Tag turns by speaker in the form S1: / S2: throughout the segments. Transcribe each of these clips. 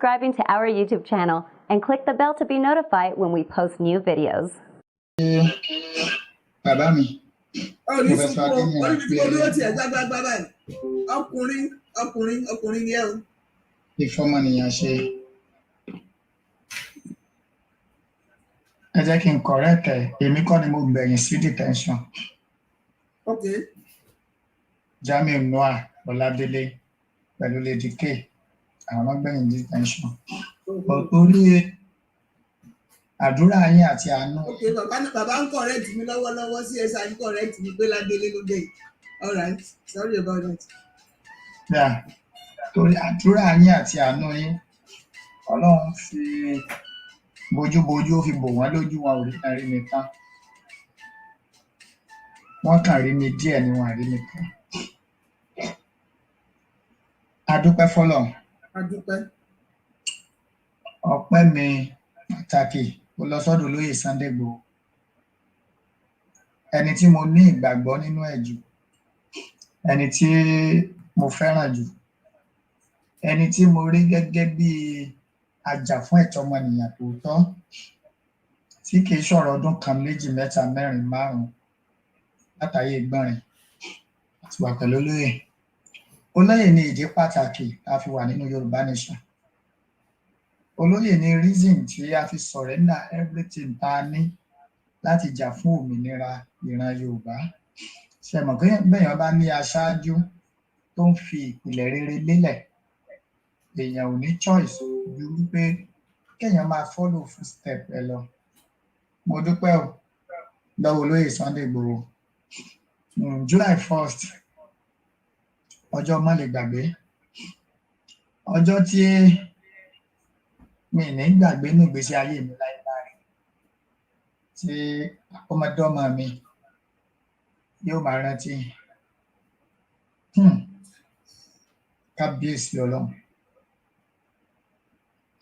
S1: subscribing to our YouTube channel and click the bell to be notified when we post new videos.
S2: Bàbá mi.
S3: Professor ọkùnrin yẹn o.
S2: Ìfọmọnìyàn ṣe. Ẹ jẹ́ kí n correct ẹ̀, èmi kọ́ ni mo gbẹ̀yìn sí detention.
S3: Okay.
S2: Jamiu Noah Ọládélé pẹ̀lú Lady K, àwọn gbẹ̀yìn detention. Orí àdúrà yín àti àánú.
S3: Okay, bàbá ń correct mi lọ́wọ́lọ́wọ́ sí ẹ̀sà ń correct mi pé Ládélé ló dé. All right, sorry about that.
S2: Yeah. Torí àdúrà yín àti àánú yín, Ọlọ́run fi bójúbójú ó fi bò wọ́n lójú, wọn ò rí mi tán. Wọ́n kàn rí mi díẹ̀ ni wọn rí mi tán. A dúpẹ́ fọ́lọ́run.
S3: A dúpẹ́.
S2: Ọpẹ́ mi pàtàkì ó lọ sọ́dọ̀ olóyè Sunday Igboho. Ẹni tí mo ní ìgbàgbọ́ nínú ẹ̀ jù, ẹni tí mo fẹ́ràn jù, ẹni tí mo rí gẹ́gẹ́ bí ajàfún ẹ̀tọ́ ọmọnìyàn tòótọ́, tí kìí ṣọ̀rọ̀ ọdún kan, méjì, mẹ́ta, mẹ́rin, márùn-ún látàyè gbọ́nrin àti wà pẹ̀lú olóyè. Olóyè ní ìdí pàtàkì tá a fi wà nínú Yorùbá Nation. Olóyè ní reason tí a fi surrender everything tá a ní láti jà fún òmìnira ìran Yorùbá. Ṣé mọ̀ pé bẹ́ẹ̀yàn bá ní aṣáájú tó ń fi ìpìlẹ̀ rere lélẹ̀, èèyàn ò ní choice ju wípé kéèyàn máa follow footstep ẹ lọ. Mo dúpẹ́ o lọ́wọ́ olóyè Sunday Igboho. July 1st, ọjọ́ má lè gbàgbé, ọjọ́ tí mi ní gbàgbé ní ìgbésí ayé mi láéláé, tí ọmọdọ́mọ mi yóò máa rántí. Kábíyèsí Ọlọ́run.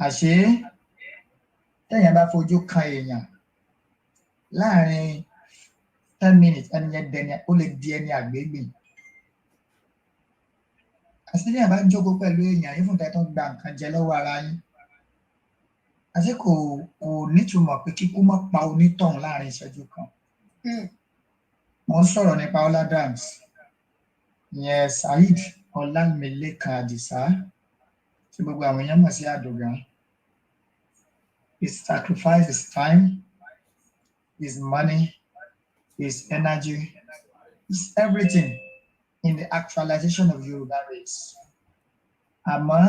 S2: Àṣé téèyàn bá fojú kan èèyàn láàrin 10 minutes, ẹni yẹn dẹni ó lè di ẹni àgbégbìn. Àṣé téèyàn bá jókòó pẹ̀lú èèyàn yìí fún tẹ́ tó ń gba nǹkan jẹ lọ́wọ́ ara yín. Àṣé kò nítumọ̀ pé kíkú má pa onítọ̀hún láàrin ìṣẹ́jú kan. Mo ń sọ̀rọ̀ nípa Ọládàms, ìyẹn Saheed Ọlámilékan Àdìsá, tí gbogbo àwọn èèyàn mọ̀ sí Àdògán. He sacrificed his time, his money, his energy, his everything in the actualization of Yoruba race. Àmọ́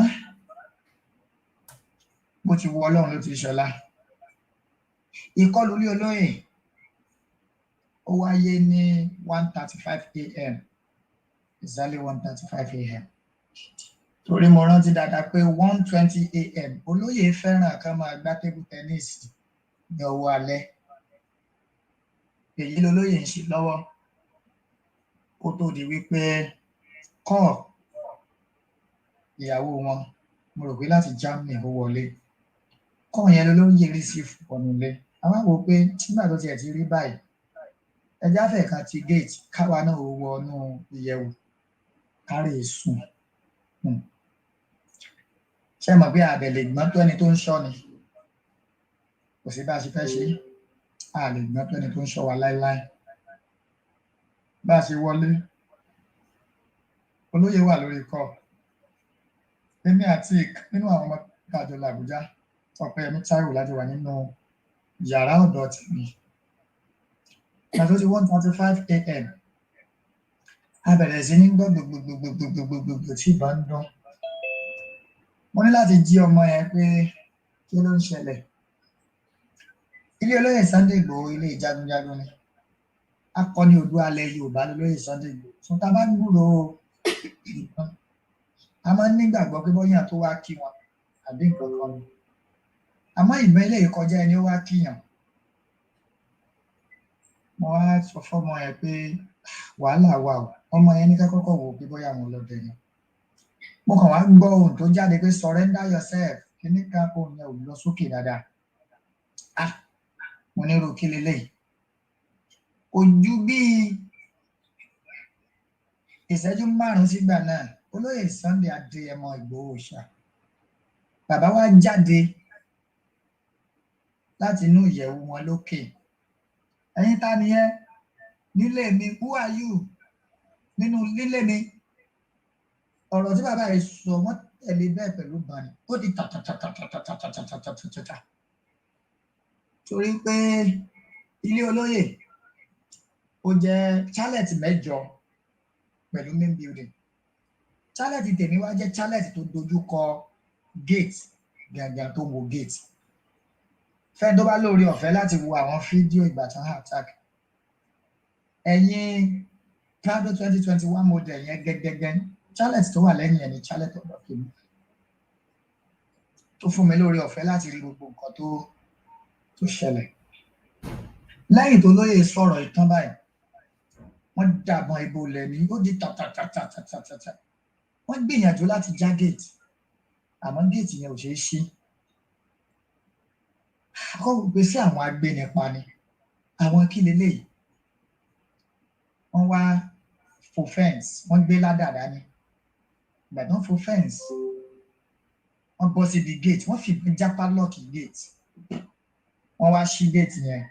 S2: bó ti wọ Ọlọ́run ló ti ṣọlá. Ìkọlù ilé olóyè ó wáyé ní 1:35 a.m. Exactly 1:35 a.m. Torí mo rántí dáadáa pé 1:20 a.m. olóyè fẹ́ràn ká máa gbá table tennis ní ọwọ́ alẹ́. Èyí lolóyè ń ṣe lọ́wọ́ kó tó di wípé kọ́ ìyàwó wọn, mo rò pé láti Germany ó wọlé. Kọ́ yẹn lolóyè rí sí ọ̀nùlé. Àwọn àwò pé nígbà tó tiẹ̀ ti rí báyìí, ẹjá fẹ̀ kan ti gate káwa náà ó wọnú ìyẹ̀wò kárè sùn. Ṣé mọ̀ pé àbẹ̀ lè gbọ́n tó ẹni tó ń ṣọ́ ni? Kò sí bá a ṣe fẹ́ ṣe, a lè gbọ́n tó ẹni tó ń ṣọ́ wa láéláé. Bá a ṣe wọlé, olóyè wà lórí kọ́. Èmi àti nínú àwọn ọmọ kájọ làbújá, Ọpẹ́yẹmí Táíwò láti wà nínú yàrá ọ̀dọ̀ tèmi. Àti ó ti 1:35 a.m. A bẹ̀rẹ̀ sí ní gbọ́ gbogbogbogbogbogbogbò tí ìbá ń dún. Mo ní láti jí ọmọ yẹn pé kí ló ń ṣẹlẹ̀. Ilé olóyè Sunday Igboho ilé ìjagunjagun ni. Akọni odò alẹ́ Yorùbá lolóyè Sunday Igboho. Sọ ta bá ń gbúrò ìbọn, a máa ń nígbàgbọ́ pé bóyá tó wá kí wọn àbí nǹkan kan ni. Àmọ́ ìbọn ilé ìkọjá ẹni ó wá kíyàn. Mo wá sọ fọ́mọ yẹn pé wàhálà wà o. Ọmọ yẹn ní ká kọ́kọ́ wò pé bóyá àwọn ọlọ́dẹ ni. Mo kàn wá gbọ́ ohùn tó jáde pé surrender yourself, kíní kan ohùn yẹn ò lọ sókè dáadáa. Mo ní irú kí leléyìí. Ojú bíi ìṣẹ́jú 5 sígbà náà, olóyè Sunday Adéyẹmọ Ìgbòho ṣá bàbá wa jáde láti inú ìyẹ̀wù wọn lókè. Ẹ̀yin ta ni ẹ́ nílé mi? Who are you? Nínú nílé mi. Ọ̀rọ̀ tí bàbá yìí sọ wọ́n tẹ̀lé bẹ́ẹ̀ pẹ̀lú bani. Ó di tàtàtàtàtàtàtàtàtàtàtà. Torí pé ilé olóyè ó jẹ́ chalet mẹ́jọ pẹ̀lú main building. Chalet tèmi wá jẹ́ chalet tó dojú kọ gate gangan tó wo gate. Fẹ́ tó bá lórí ọ̀fẹ́ láti wo àwọn fídíò ìgbà tán attack. Ẹ̀yin Prado 2021 model yẹn gẹ́gẹ́gẹ́ chalet tó wà lẹ́yìn ẹni chalet ọ̀dọ̀ kìíní. Tó fún mi lórí ọ̀fẹ́ láti rí gbogbo nǹkan tó ṣẹlẹ̀. Lẹ́yìn tó lóye sọ̀rọ̀ ìtàn báyìí, wọ́n dàbọn ìbò lẹ́ni, ó di tàtàtàtàtàtàtà. Wọ́n gbìyànjú láti já gate, àmọ́ gate yẹn ò ṣeé ṣí. Kọ́ gbé sí àwọn agbénipa ni, àwọn kí leléyìí. Wọ́n wá fo fence, wọ́n gbé ládàá ní. Ìgbà tó ń fo fence, wọ́n bọ́ síbi gate, wọ́n fìbọn já padlock gate. Wọ́n wá ṣí gate yẹn.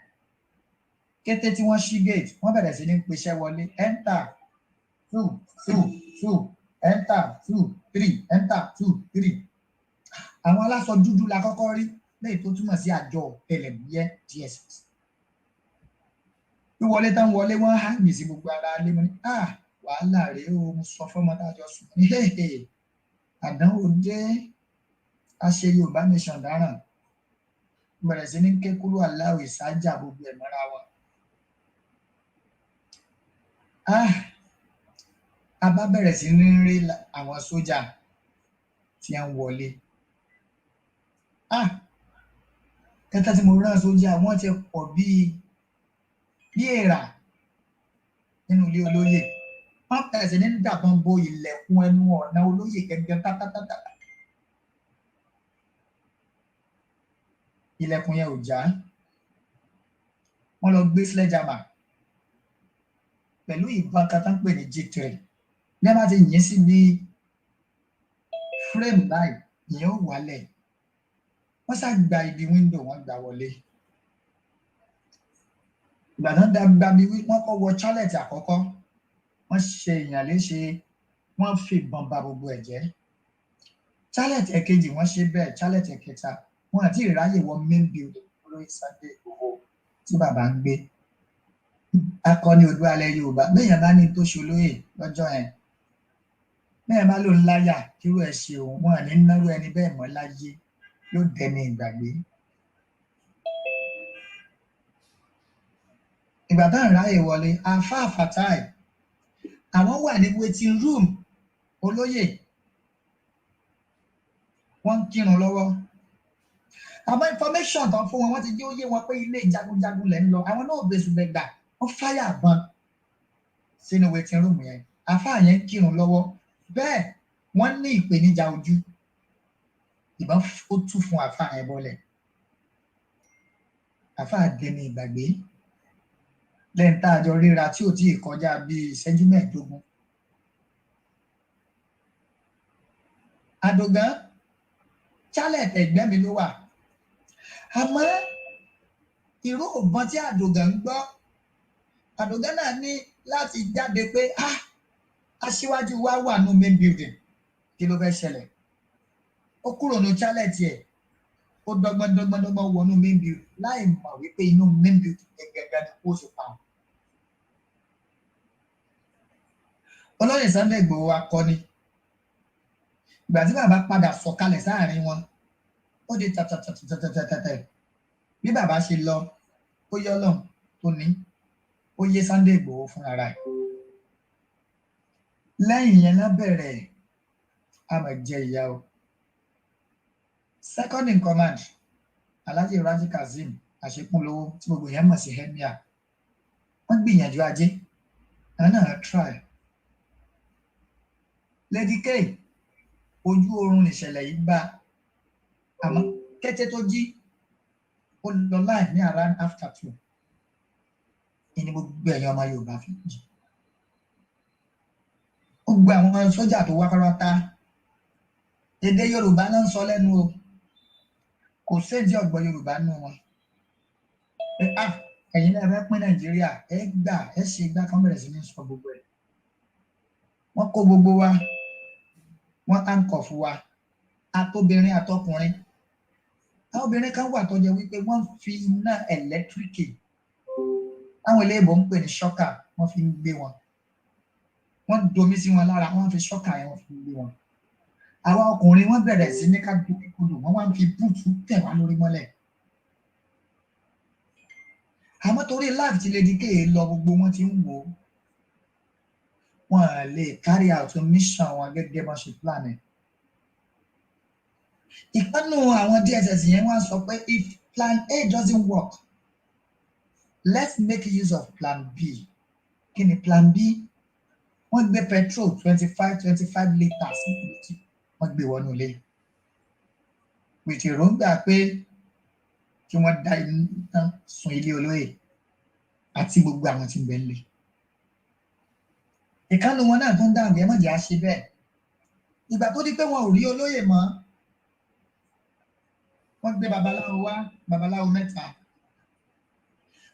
S2: Kété tí wọ́n ṣí gate, wọ́n bẹ̀rẹ̀ sí ní pèsè wọlé. Enter 2 2 2 enter 2 3 enter 2 3. Àwọn aláṣọ dúdú la kọ́kọ́ rí lẹ́yìn tó túmọ̀ sí àjọ ẹlẹ́bùyẹ́ DSS. Wíwọlé tán wọlé wọ́n hàmì sí gbogbo ara lé mọ́ ní wàhálà rèé o, mo sọ fún ọmọ tájọ sùn ní àdánwò dé, àṣẹ Yorùbá nation dáràn. Bẹ̀rẹ̀ sí ní ké kúrò aláwọ̀ ìsájà gbogbo ẹ̀ mọ́ra wọn. A bá bẹ̀rẹ̀ sí ní rí àwọn sójà tí a ń wọlé. Kẹta tí mo rán sójà wọ́n ti pọ̀ bí èèrà nínú ilé olóyè. Wọ́n bẹ̀rẹ̀ sí ní dàbọn bo ilẹ̀kùn ẹnu ọ̀nà olóyè gẹ́gẹ́ tátátátá. Ilẹ̀kùn yẹn ò já. Wọ́n lọ gbé sledgehammer pẹ̀lú ìbọn kan tán pè ní G3. Ní a bá ti yìn sí ní frame báyìí, ìyẹn ò wálẹ̀. Wọ́n sá gba ibi window, wọ́n gbà wọlé. Ìgbà tán gba bí wọ́n kọ́ wọ chalet àkọ́kọ́, wọ́n ṣe èèyàn léṣe, wọ́n fi ìbọn ba gbogbo ẹ̀ jẹ́. Chalet ẹ̀kejì wọ́n ṣe bẹ́ẹ̀, chalet ẹ̀kẹta wọ́n àti ìráyè wọ main building olóyè Sunday Igboho tí bàbá ń gbé. Akọni odò alẹ́ Yorùbá lẹ́yìn bá ní tó ṣe olóyè lọ́jọ́ yẹn. Lẹ́yìn bá ló ń láyà kírú ẹ̀ ṣe òun, wọn ní náró ẹni bẹ́ẹ̀ mọ́ láyé, yóò dẹni ìgbàgbé. Ìgbà tá à ń ráyè wọlé, Àfáà Fatai àwọn wà ní waiting room olóyè, wọ́n ń kírun lọ́wọ́. Àwọn information tán fún wọn, wọ́n ti jẹ́ ó yé wọn pé ilé jagunjagun lẹ̀ ń lọ. Àwọn náà bẹ̀sù bẹ̀gbà, wọ́n fáyà bọn sínú waiting room yẹn. Àfáà yẹn ń kírun lọ́wọ́. Bẹ́ẹ̀ wọ́n ní ìpèníjà ojú. Ìbọn ó tú fún àfáà yẹn bọ́lẹ̀. Àfáà dẹni ìgbàgbé. Lẹ́yìn tá a jọ ríra tí ò tí ì kọjá bí ìṣẹ́jú 15. Àdògán chalet ẹ̀gbẹ́ mi ló wà. Àmọ́ ìró ìbọn tí Àdògán ń gbọ́, Àdògán náà ní láti jáde pé aṣíwájú wa wà ní main building, kí ló fẹ́ ṣẹlẹ̀? Ó kúrò ní chalet ẹ̀, ó dọ́gbọ́n wọnú main building láì mọ̀ wípé inú main building gẹ́gẹ́ ni kó ṣe pa. Olóyè Sunday Igboho akọni. Ìgbà tí bàbá padà sọ̀kalẹ̀ sáàrin wọn, ó di tàtàtàtàtàtà. Bí bàbá ṣe lọ, ó yọ́ lọ́n tó ní, ó yé Sunday Igboho fún ara ẹ̀. Lẹ́yìn yẹn náà bẹ̀rẹ̀ àmọ̀jẹ ìyá o. Second in command, Alhaji Raji Kazeem Àṣekúnlówó tí gbogbo yẹn mọ̀ sí Emir. Wọ́n gbìyànjú ajé, àwọn náà try. Lady K, ojú oorun ìṣẹ̀lẹ̀ yìí bá, àmọ́ kété tó jí, ó lọ láì ní around after 2. Ìní gbogbo ẹ̀yàn ọmọ Yorùbá fi jí. Ó gba àwọn sójà tó wá pátá. Èdè Yorùbá náà ń sọ lẹ́nu o. kò séǹdí ọ̀gbọ́n Yorùbá nù wọn pé ẹ̀yin náà fẹ́ pín Nàìjíríà ẹ gbà ẹ ṣe gbà kan bẹ̀rẹ̀ sí ní sọ gbogbo ẹ̀ wọ́n kó gbogbo wa wọ́n handcuff wa àtobìnrin àtọkùnrin àwọn obìnrin kan wà tó jẹ́ wípé wọ́n fi iná ẹ̀lẹ́tíríkì àwọn eléèbó ń pè ní ṣọ́kà wọ́n fi ń gbé wọn wọ́n domi sí wọn lára wọ́n fi ṣọ́kà yẹn wọ́n fi ń gbé wọn àwọn ọkùnrin wọ́n bẹ̀rẹ̀ sí ní ká dúkúdù wọ́n wá ń fi búùtù tẹ̀ wá lórí mọ́lẹ̀ àmọ́ torí life ti lè di kéè lọ gbogbo wọn ti ń wò wọn lè carry out mission wọn gẹ́gẹ́ bá ṣe plan ẹ̀ ìpinnu àwọn DSS yẹn wá sọ pé if plan A doesn't work let's make use of plan B kí ni plan B wọ́n gbé petrol 25 litres wọ́n gbé wọnú ilé with èròǹgbà pé kí wọ́n dá iná sun ilé olóyè àti gbogbo àwọn tí ń bẹ nílé ìkànnì wọn náà tó ń dáhùn ẹ mọ̀jẹ̀ á ṣe bẹ́ẹ̀ ìgbà tó di pé wọn ò rí olóyè mọ́ wọ́n gbé babaláwo wá babaláwo mẹ́ta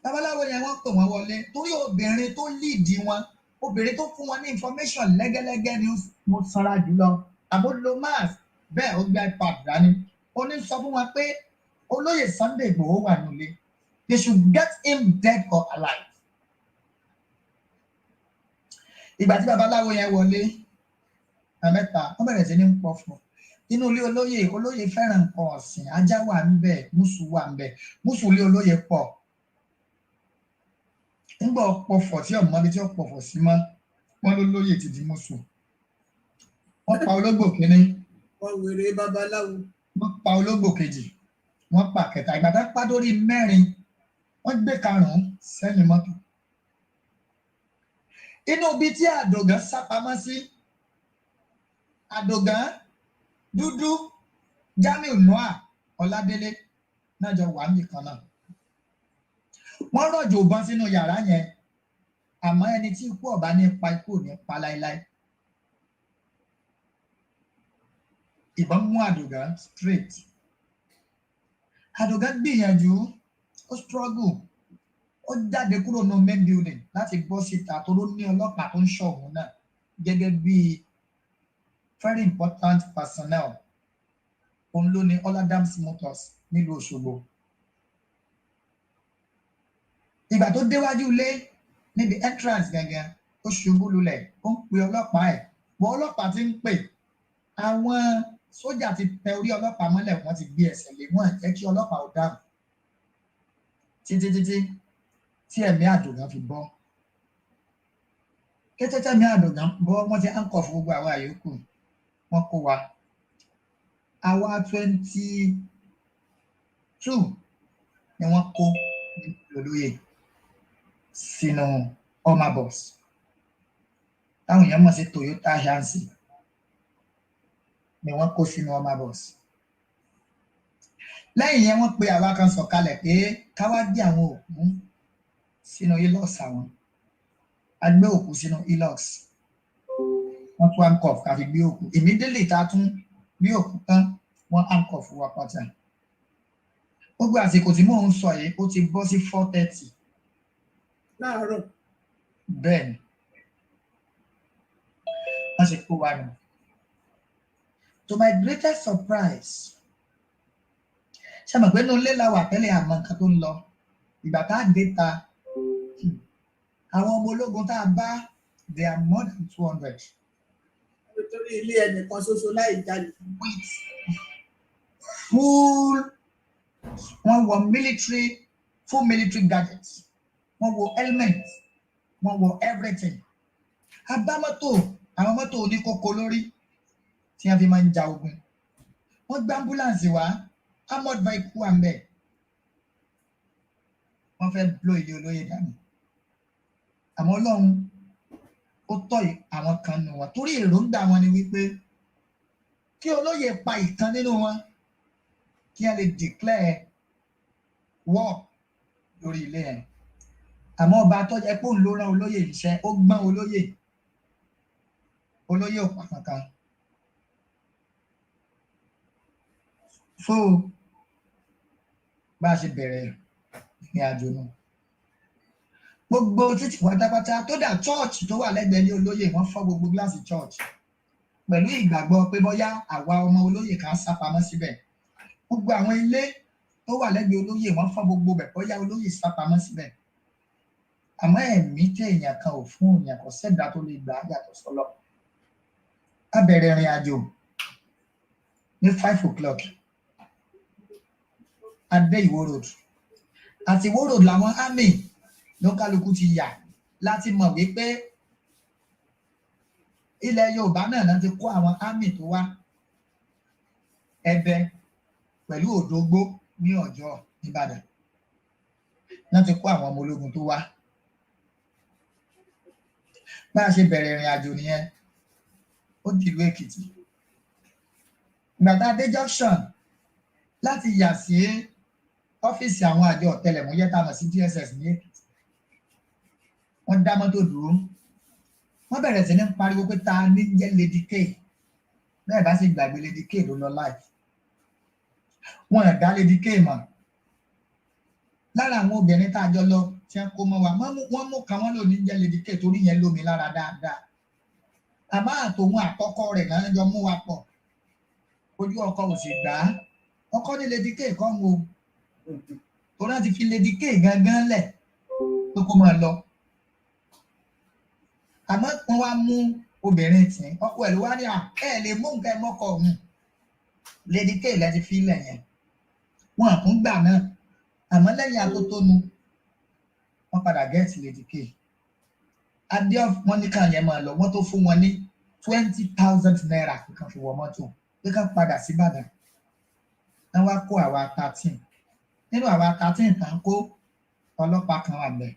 S2: babaláwo yẹn wọ́n pè wọ́n wọlé torí obìnrin tó líìdì wọn obìnrin tó fún wọn ní information lẹ́gẹ́lẹ́gẹ́ ni mo sanra jùlọ àbó lo mass bẹ́ẹ̀ ó gbé ipad dání ó ní sọ fún wọn pé olóyè Sunday Igboho wà nílé they should get him dead or alive. ìgbà tí babaláwo yẹn wọlé àmẹ́ta wọ́n bẹ̀rẹ̀ sí ní pọ̀fọ̀ inú ilé olóyè fẹ́ràn nǹkan ọ̀sìn ajá wà ń bẹ mùsù wà ń bẹ mùsù ilé olóyè pọ̀ nígbà pọ̀fọ̀ tí ọmọ ibi tí ó pọ̀fọ̀ sí mọ́ wọ́n lólóyè ti di mùsù wọ́n pa ológbò kínní
S3: wọ́n wèrè babaláwo
S2: wọ́n pa ológbò kejì wọ́n pa kẹta ìgbà tá pa dórí mẹ́rin wọ́n gbé karùn-ún sẹ́yìn mọ́tò inú ibi tí àdògán sápamọ́ sí àdògán dúdú Jamiu Noah Ọládélé náà jọ wà ní kan náà wọ́n rọ̀jò bọ́n sínú yàrá yẹn àmọ́ ẹni tí ikú ọ̀bá ní pa ikú ò ní pa láéláé ìbọn mú àdògán straight àdògán gbìyànjú ó struggle ó jáde kúrò ní main building láti bọ́ síta tó ló ní ọlọ́pàá tó ń ṣọ́ òun náà gẹ́gẹ́ bí very important personnel òun ló ní Oladams Motors nílùú Òṣogbo ìgbà tó déwájú ilé níbi entrance gangan ó ṣubú lulẹ̀ ó ń pe ọlọ́pàá ẹ̀ bọ́ ọlọ́pàá ti ń pè àwọn sójà ti tẹ orí ọlọ́pàá mọ́lẹ̀ wọ́n ti gbé ẹsẹ̀ lé wọ́n jẹ́ kí ọlọ́pàá ó dáhùn títí tí ẹ̀mí àdògán fi bọ́ kété tẹ̀mí àdògán bọ́ wọ́n ti handcuff gbogbo àwa yòókù wọ́n kó wa àwa 22 ni wọ́n kó olóyè sínú omabus táwọn èèyàn mọ̀ sí Toyota Yansi ni wọ́n kó sínú omabus lẹ́yìn yẹn wọ́n pe àwa kan sọ̀kalẹ̀ pé káwá gbé àwọn òkú sínú ilox àwọn a gbé òkú sínú ilox wọ́n tún handcuff ká fi gbé òkú immediately tá a tún gbé òkú tán wọ́n handcuff wa pátá gbogbo àsìkò tí mò ń sọ yìí ó ti bọ́ sí 4:30
S3: láàárọ̀
S2: bẹ́ẹ̀ ni wọ́n ṣe kó wa nù to my greatest surprise ṣe mọ̀ pé inú ilé la wà tẹ́lẹ̀ àmọ́ nǹkan tó ń lọ ìgbà tá a dé ta àwọn ọmọ ológun tá a bá they are more than 200.
S3: nítorí ilé ẹnìkan ṣoṣo láì jáde.
S2: with full wọ́n wọ full military gadgets wọ́n wọ helmet wọ́n wọ everything a bá mọ́tò àwọn mọ́tò oníkókó lórí tí wọ́n fi máa ń ja ogun wọ́n gbé ambulance wá armored vehicle wà ńbẹ̀ wọ́n fẹ́ blow ilé olóyè dànù àmọ́ Ọlọ́run ó tọ́ àwọn kan nù wọn torí èròǹgbà wọn ni wípé kí olóyè pa ìkan nínú wọn kí a lè declare war lórí ilé ẹ̀ àmọ́ ọba tó jẹ́ pé òun ló rán olóyè iṣẹ́ ó gbọ́n olóyè ò pa kankan so bá a ṣe bẹ̀rẹ̀ ìrìn àjò náà gbogbo títí pátápátá tó dà chọ́ọ̀chì tó wà lẹ́gbẹ̀ẹ́ ní olóyè wọ́n fọ́ gbogbo gíláàsì chọ́ọ̀chì pẹ̀lú ìgbàgbọ́ pé bóyá àwa ọmọ olóyè kan sá pamọ́ síbẹ̀ gbogbo àwọn ilé tó wà lẹ́gbẹ̀ẹ́ olóyè wọ́n fọ́ gbogbo bẹ̀ bóyá olóyè sá pamọ́ síbẹ̀ àmọ́ ẹ̀mí tí èèyàn kan ò fún èèyàn kan sẹ́dá tó lè gbà á yàtọ̀ sọ́lọ́ a bẹ̀rẹ̀ ìrìn àjò ní 5 o'clock adé Ìwó road àti Ìwó road làwọn army ló kálukú ti yà láti mọ̀ wípé ilẹ̀ Yorùbá náà ti kó àwọn army tó wá Ẹ̀bẹ̀ pẹ̀lú Òdògbó ní Ọ̀jọ́ Ìbàdàn náà ti kó àwọn ọmọ ológun tó wá bá a ṣe bẹ̀rẹ̀ ìrìn àjò nìyẹn ó dìlú Èkìtì gbàtà dé junction láti yà sí ọ́fíìsì àwọn àjọ ọ̀tẹlẹ̀múyẹ́ tá a mọ̀ sí DSS ní Èkìtì wọ́n dá mọ́tò dúró wọ́n bẹ̀rẹ̀ sí ní pariwo pé ta ní jẹ́ Lady K bẹ́ẹ̀ bá sì gbàgbé Lady K ló lọ live wọn ò dá Lady K mọ̀ lára àwọn obìnrin tá a jọ lọ tí wọ́n kó mọ́ wa wọ́n mú kan wọ́n lò ní jẹ́ Lady K torí yẹn lómi lára dáadáa àmọ́ àtòun àkọ́kọ́ rẹ̀ náà jọ mú wa pọ̀ ojú ọkọ ò sì gbà á ọkọ ní Lady K kọ́ ń wo tó náà ti fi Lady K gangan lẹ̀ tó kó máa lọ àmọ́ wọ́n wá mú obìnrin tì í ọkọ ẹ̀ ló wá ní ẹ lè mú nǹkan ẹ mọ́kọ ọ̀hún Lady K lẹ́ti fi ilẹ̀ yẹn wọn àkún gbà náà àmọ́ lẹ́yìn atótónu wọ́n padà gẹ́ẹ̀tì Lady K adé wọn ní káwọn yẹn máa lọ wọ́n tó fún wọn ní 20,000 naira kan fi wọ mọ́tò pé ká padà sí Ìbàdàn wọ́n wá kó àwa 13 nínú àwa 13 tán kó ọlọ́pàá kan wà bẹ́ẹ̀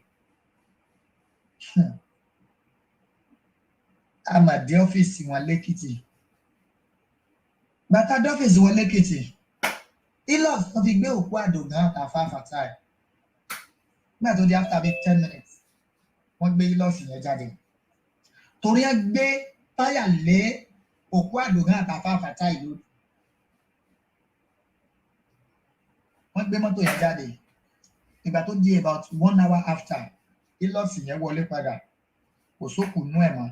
S2: àmàdé ọ́fíìsì wọn lẹ́kìtì bàtà dọ́fíìsì wọn lẹ́kìtì ilos wọn fi gbé òkú Àdògán àtàfà Fatai nígbà tó di after bíi 10 minutes wọ́n gbé ilos yẹn jáde torí ẹ gbé táyà lé òkú Àdògán àtàfà Fatai lórí wọ́n gbé mọ́tò yẹn jáde ìgbà tó di about 1 hour after ilos yẹn wọlé padà kò sókù nú ẹ̀ mọ́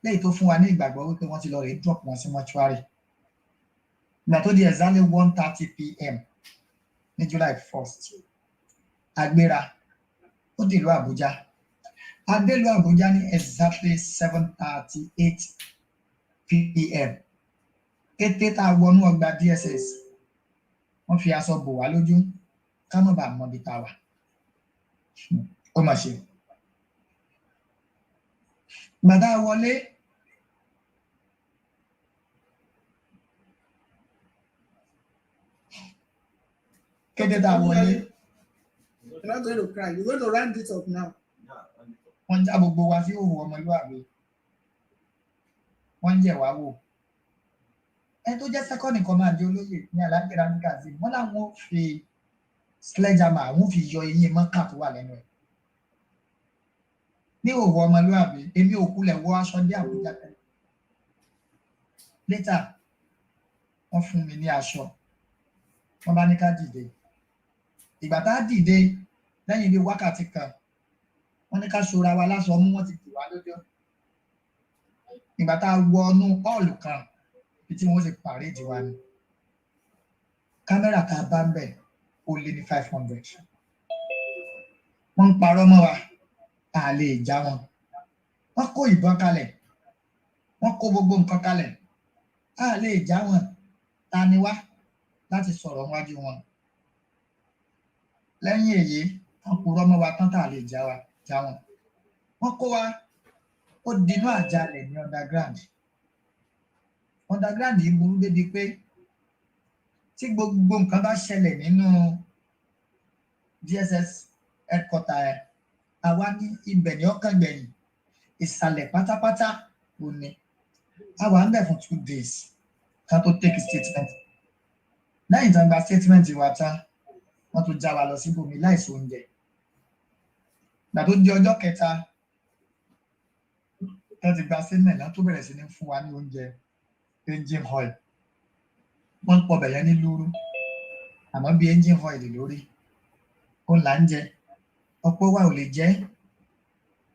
S2: lẹ́yìn tó fún wa ní ìgbàgbọ́ wípé wọ́n ti lọ rè drop wọn sí mọ́ṣúárì ìgbà tó di exactly 1:30 p.m. ní July 1st agbéra ó dìlú Àbújá adélú Àbújá ní exactly 7:38 p.m. kété tá a wọnú ọgbà DSS wọ́n fi aṣọ bò wá lójú ká má bàa mọ ibi tá a wà ó mà ṣe gbàdá wọlé kété tá a wọlé
S3: You're not going to cry. You're going to round it up now.
S2: wọ́n já gbogbo wa sí òhù ọmọlúwàbí wọ́n ń yẹ̀ wá wò ẹ tó jẹ́ second in command olóyè ní alágbèrè amúkàzí wọ́n láwọn ò fi sledgehammer àwọn fi yọ eyín mọ́kà tó wà lẹ́nu ẹ̀ ní òhù ọmọlúwàbí èmi ò kulẹ̀ wọ aṣọ dé Àbújá tẹ́lẹ̀ later wọ́n fún mi ní aṣọ wọ́n bá ní ká dìde ìgbà tá a dìde lẹ́yìn bíi wákàtí kan wọ́n ní ká ṣọ́ra wa láṣọ mú wọ́n ti dì wá lójọ́ ìgbà tá a wọnú hall kan bí tí wọ́n ṣe pàréèdì wa ni kámẹ́rà tá a bá ń bẹ̀ ó lé ní 500 wọ́n ń parọ́ mọ́ wa a lè já wọn wọ́n kó ìbọn kalẹ̀ wọ́n kó gbogbo nǹkan kalẹ̀ a lè já wọn ta ni wá láti sọ̀rọ̀ wájú wọn lẹ́yìn èyí wọ́n purọ́ mọ́ wa tán tá a lè já wọn wọ́n kó wa ó dinú àjálẹ̀ ní underground yìí burú débi pé tí gbogbo nǹkan bá ṣẹlẹ̀ nínú DSS headquarter ẹ̀ àwa ní ibẹ̀ ní ọkàn gbẹ̀yìn ìsàlẹ̀ pátápátá ò ní àwa ń bẹ̀ fún 2 days ká tó take statement lẹ́yìn tó ń gba statement wa tán wọ́n tún já wa lọ síbòmí láìsí oúnjẹ ìgbà tó di ọjọ́ kẹta tó ti gba statement náà tó bẹ̀rẹ̀ sí ní fún wa ní oúnjẹ engine oil wọ́n pọ̀ bẹ̀yẹn ní lúrú àmọ́ bí engine oil lórí ó là ń jẹ ọ̀pọ̀ wa ò lè jẹ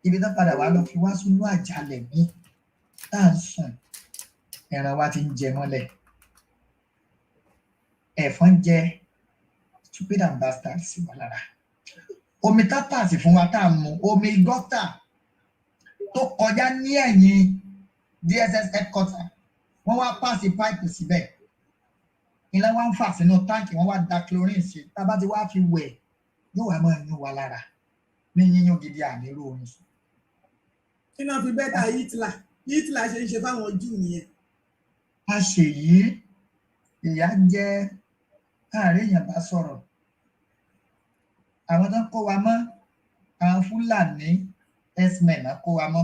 S2: ibi tó padà wá lọ fi wá sínú àjàlẹ̀ mi tá à ń sùn ẹran wa ti ń jẹ mọ́lẹ̀ ẹ̀fọn jẹ stupid and bastard sí wa lára omi tápà sì fún wa tá à ń mu omi gọ́tà tó kọjá ní ẹ̀yìn DSS headquarter wọ́n wá pàṣẹ pipe síbẹ̀ iná wá ń fà sínú táǹkì wọ́n wá da chlorine sí tá a bá ti wá fi wẹ̀ yóò wá máa yún wa lára ní yíyún gidi àmíró oorun sùn.
S3: kí náà fi bẹ́tà Hitler ṣe ń ṣe fáwọn Júù nìyẹn.
S2: a ṣèyí ìyá jẹ́ ààrẹ èèyàn bá sọ̀rọ̀ àwọn tó ń kó wa mọ́ àwọn Fúlàní x-men náà kó wa mọ́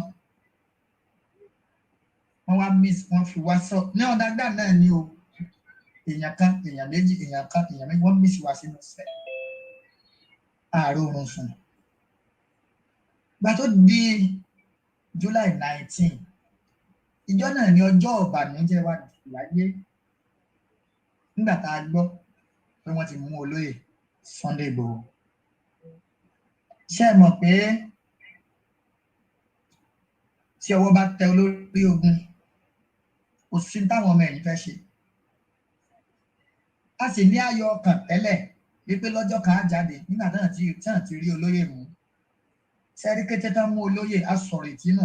S2: wọ́n wá miss wọ́n fi wá sọ ní ọ̀dàgbà náà ni o èèyàn kan èèyàn méjì èèyàn kan èèyàn méjì wọ́n miss wá sínú sẹ́ ààrẹ oorun sùn gbà tó di July 19 ìjọ náà ni ọjọ́ ìbànújẹ́ wa láyé nígbà tá a gbọ́ pé wọ́n ti mú olóyè Sunday Igboho ṣé ẹ mọ̀ pé tí ọwọ́ bá tẹ olórí ogun kò sí táwọn ọmọ ẹ̀yìn fẹ́ ṣe a sì ní ayọ̀ ọkàn tẹ́lẹ̀ wípé lọ́jọ́ kan á jáde nígbà náà tí ti rí olóyè mú sẹ́rí kété tán mú olóyè á sọ̀rọ̀ ìtínú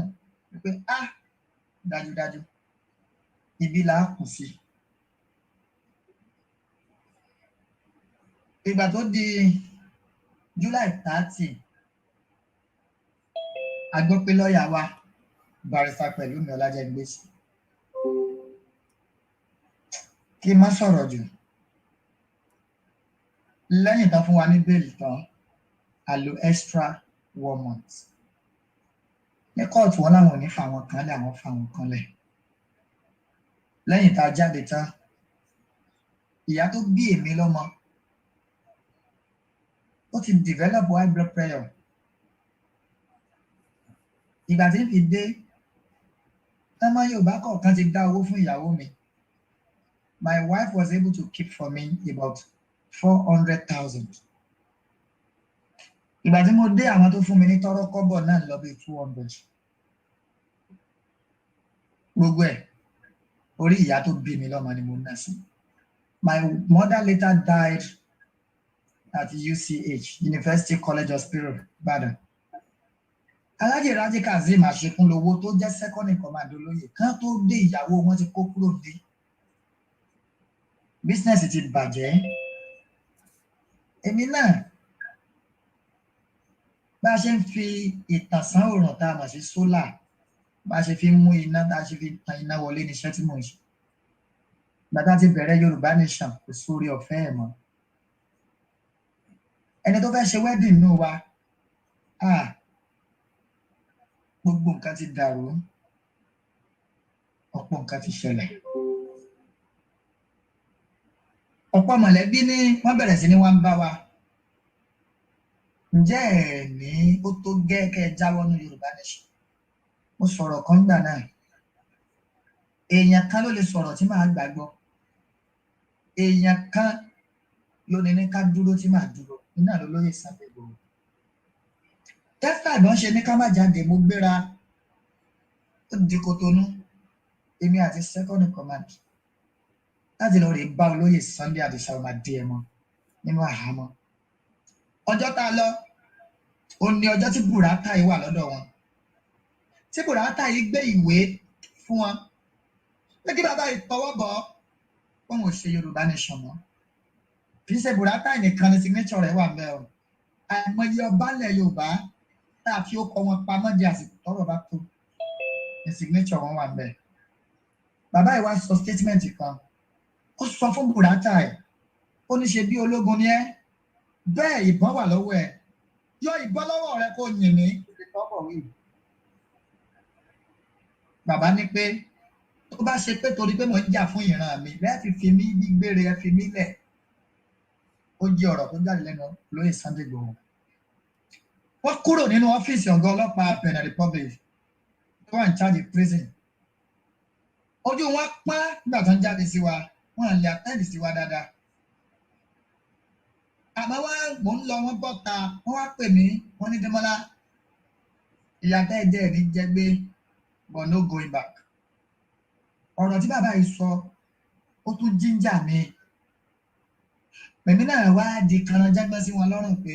S2: wípé dájúdájú ibi là á kù sí. Ìgbà tó di July 30 a gbọ́ pé lọ́ọ̀yà wa Barrister Pẹ̀lúmi Ọlájẹ́ngbèsì kí n má sọ̀rọ̀ jù lẹ́yìn tán fún wa ní bẹ́ẹ̀lì tán a lo extra 1 month ní kóòtù wọn láwọn ò ní fa àwọn kan lẹ̀ àwọn fa àwọn kan lẹ̀ lẹ́yìn tá a jáde tán ìyá tó bí èmi lọ́mọ ó ti develop high blood pressure ìgbà tí n fi dé ọmọ Yorùbá kọ̀ọ̀kan ti dá owó fún ìyàwó mi my wife was able to keep for me about 400,000 ìgbà tí mo dé àwọn tó fún mi ní tọ́rọ́ kọ́bọ̀ náà lọ bí 200 gbogbo ẹ̀ orí ìyá tó bí mi lọ́mọ ni mo ná sí. My mother later died at UCH University College Hospital Ìbàdàn. Alhaji Raji Kazeem Àṣekúnlówó tó jẹ́ second in command olóyè kan tó dé ìyàwó wọn ti kó kúrò dé business ti bàjẹ́ èmi náà bá a ṣe ń fi ìtànsán òòrùn tá a mọ̀ sí solar bá a ṣe fi ń mú iná tá a ṣe fi tan iná wọlé níṣẹ́ tí mò ń ṣe gbàtà ti bẹ̀rẹ̀ Yorùbá Nation kò sórí ọ̀fẹ́ ẹ̀ mọ́ ẹni tó fẹ́ ṣe wedding nù wa gbogbo nǹkan ti dàrú ọ̀pọ̀ nǹkan ti ṣẹlẹ̀ ọ̀pọ̀ mọ̀lẹ́bí ní wọ́n bẹ̀rẹ̀ sí ní wọ́n ń bá wa ǹjẹ́ ẹ̀ ní ó tó gẹ́gẹ́ jáwọ́ ní Yorùbá Nation mo sọ̀rọ̀ kan gbà náà èèyàn kan ló lè sọ̀rọ̀ tí màá gbàgbọ́ èèyàn kan ló ní ká dúró tí màá dúró iná ló lóye Sunday Igboho tẹ́fà ìbọn ṣe ní ká má jáde mo gbéra ó di Kòtónú èmi àti second in command láti lọ rè bá olóyè Sunday Adisa ọmọ adé ẹmọ nínú àhámọ́ ọjọ́ tá a lọ ó ní ọjọ́ tí Buratai wà lọ́dọ̀ wọn tí Buratai gbé ìwé fún wọn pé kí bàbá yìí tọwọ́ bọ̀ wọn ò ṣe Yorùbá Nation mọ́ kì í ṣe Buratai nìkan ní signature rẹ̀ wà ńbẹ̀ o àìmọye ọba ilẹ̀ Yorùbá tá a fi ó kọ wọn pamọ́ di àsìkò tọ́rọ̀ bá tó ní signature wọn wà ńbẹ̀ bàbá yìí wá sọ statement kan ó sọ fún Buratai ó ní ṣe bí ológun ni ẹ́ bẹ́ẹ̀ ìbọn wà lọ́wọ́ ẹ̀ yọ ìbọn lọ́wọ́ rẹ kó yìn mí bàbá ní pé tó bá ṣe pé torí pé mò ń jà fún ìran mi bẹ́ẹ̀ fi mí bí gbére ẹ fi mí lẹ̀ ó jẹ́ ọ̀rọ̀ tó jáde lẹ́nu lóyè Sunday Igboho wọ́n kúrò nínú ọ́fíìsì ọ̀gá ọlọ́pàá Benin Republic tó wà ní charge prison ojú wọn pọ́n nígbà tó ń jáde sí wa wọn lè àtẹ́ǹdì sí wa dáadáa àmọ́ wá mò ń lọ wọ́n bọ́ta wọ́n wá pè mí wọ́n ní Dẹ́mọ́lá ìyá tẹ́ẹ̀dẹ́ rí jẹ́ gbé but no going back. Ọ̀rọ̀ tí bàbá yìí sọ ó tún jíńjà mi. Pèmí náà wá di kanranjágbọ́n sí wọn lọ́rùn pé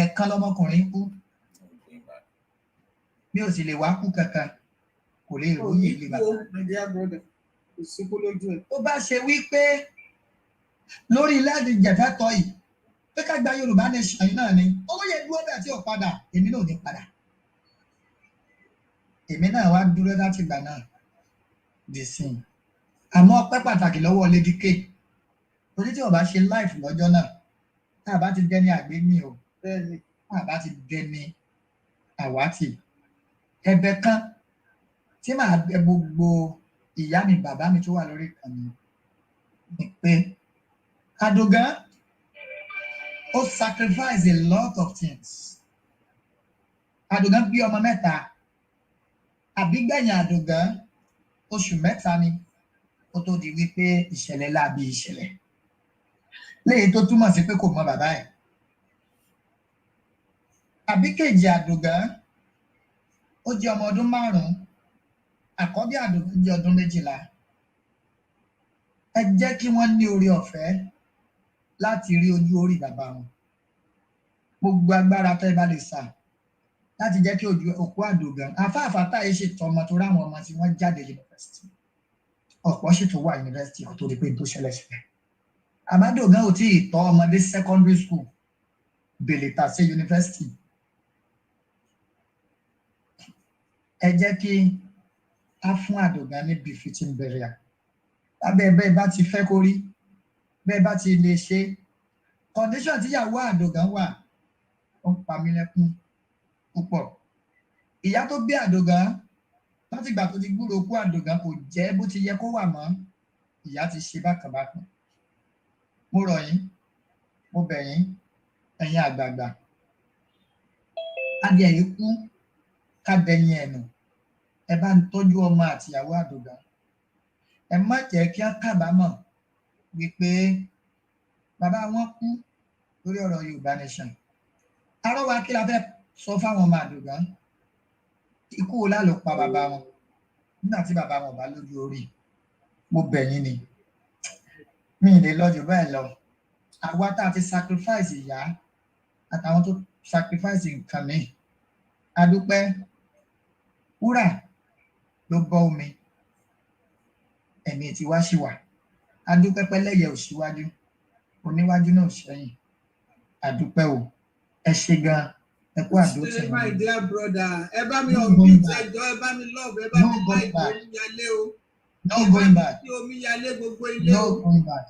S2: ẹ̀ẹ̀kan lọmọkùnrin kú bí ó sì lè wá kú kankan kò lè róyè ilé bàbá. Ó bá ṣe wí pé lórí láti jẹ̀fẹ́tọ̀ yìí pé ká gba Yorùbá nation yìí náà ni owó yẹn dúró bẹ́ẹ̀ tí ò padà èmi náà ò ní padà. Èmi náà wá dúró láti ìgbà náà dì sí i. Àmọ́ ọpẹ́ pàtàkì lọ́wọ́ Lady K torí tí ó bá ṣe life lọ́jọ́ náà tá a bá ti dẹni àgbémì o tá a bá ti dẹni àwátì. Ẹ̀bẹ̀ kan tí màá bẹ gbogbo ìyá mi bàbá mi tó wà lórí ìkànnì ni pé Adogan ó sacrifice a lot of things. Adogan bí ọmọ mẹ́ta àbígbẹ̀yìn Adogan oṣù mẹ́ta ni ó tó di wípé ìṣẹ̀lẹ̀ láabi ìṣẹ̀lẹ̀ léyìí tó túmọ̀ sí pé kò mọ bàbá ẹ̀. Àbíkejì Adogan ó jẹ́ ọmọ ọdún 5, àkọ́bí Adogan jẹ́ ọdún 12. Ẹ jẹ́ kí wọ́n ní oore ọ̀fẹ́ láti rí ojú orí bàbá wọn. Gbogbo agbára tẹ́ bá lè sà láti jẹ́ kí òkú Adogan afáàfà táyé ṣètò ọmọ tó ráwọn ọmọ tí wọ́n jáde yunifásitì ọ̀pọ̀ sì tó wà yunifásitì kó tó di pé tó ṣẹlẹ̀ sílẹ̀. Adogan ò tí ì tọ́ ọmọdé secondary school bèlè tà sí yunifásitì. Ẹ jẹ́ kí a fún Adogan ní befitting burial. Lábẹ́ bẹ́ẹ̀ bá ti fẹ́ kó rí bẹ́ẹ̀ bá ti lè ṣe. Condition tíyàwó Adogan wà ó ń pa mí lẹ́kún púpọ̀. Ìyá tó bí Adogan láti ìgbà tó ti gbúrò kú Adogan kò jẹ́ bó ti yẹ kó wà mọ́. Ìyá ti ṣe bákanbákan. Mo rọ̀ yín, mo bẹ̀ yín, ẹ̀yin àgbààgbà. Adìẹ yìí kú ká dẹyin ẹ̀nù. Ẹ bá ń tọ́jú ọmọ àtìyàwó Adogan. Ẹ má jẹ́ kí á kábàámọ̀ wípé bàbá wọn kú lórí ọ̀rọ̀ Yorùbá nation. Arọ́wà kí la fẹ́ sọ fáwọn ọmọ Adogan? Ikú ọlá ló pa bàbá wọn nígbà tí bàbá wọn bá lójú orí. Mo bẹ̀ yín ni mi ì lè lọ jù bẹ́ẹ̀ lọ. Àwa tá a ti sacrifice ìyá àtàwọn tó sacrifice nǹkan mi. A dúpẹ́ wúrà ló bọ́ omi ẹ̀mí tí wá sí wà. A dúpẹ́ pẹ́lẹ́yẹ ò síwájú oníwájú náà sẹ́yìn. A dúpẹ́ o ẹ ṣe gan ẹ kú àdótì mi.
S3: My dear brother, ẹ bá mi unmute ẹjọ́, ẹ bá mi love, ẹ bá mi like omiyalé o.
S2: No going back.
S3: Omiyalé gbogbo ilé o.
S2: No going back.